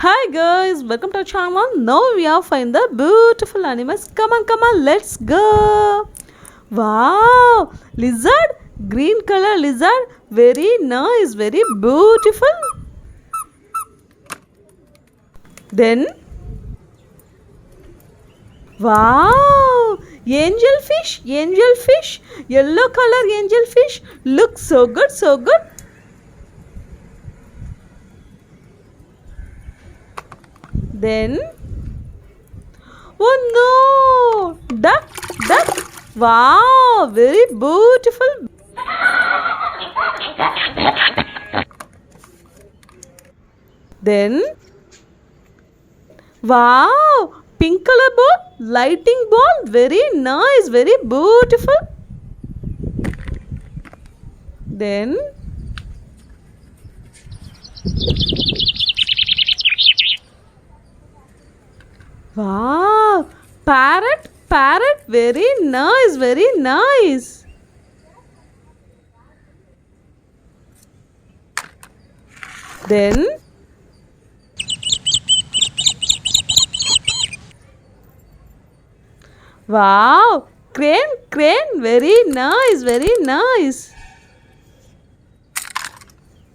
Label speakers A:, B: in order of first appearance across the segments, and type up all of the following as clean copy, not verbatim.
A: Hi guys, welcome to our channel. Now we are find the beautiful animals. Come on, let's go. Wow, lizard, green color lizard, very nice, very beautiful. Then, wow, angelfish, yellow color angelfish, looks so good, so good. Then, oh no, duck, wow, very beautiful. Then, wow, pink color ball, lighting ball, very nice, very beautiful. Then, wow, parrot, very nice, very nice. Then, wow, crane, very nice, very nice.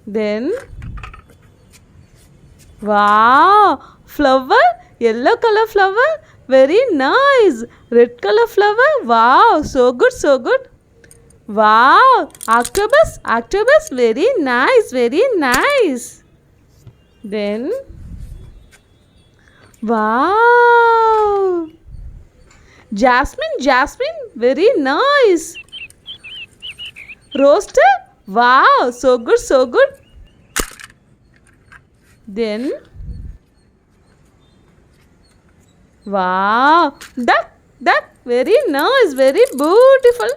A: Then, wow, flower, yellow color flower, very nice. Red color flower, wow, so good, so good. Wow, octopus, very nice, very nice. Then, wow, jasmine, very nice. Rooster, wow, so good, so good. Then, wow, duck, very nice, very beautiful.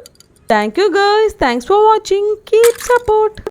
A: Thank you guys. Thanks for watching. Keep support.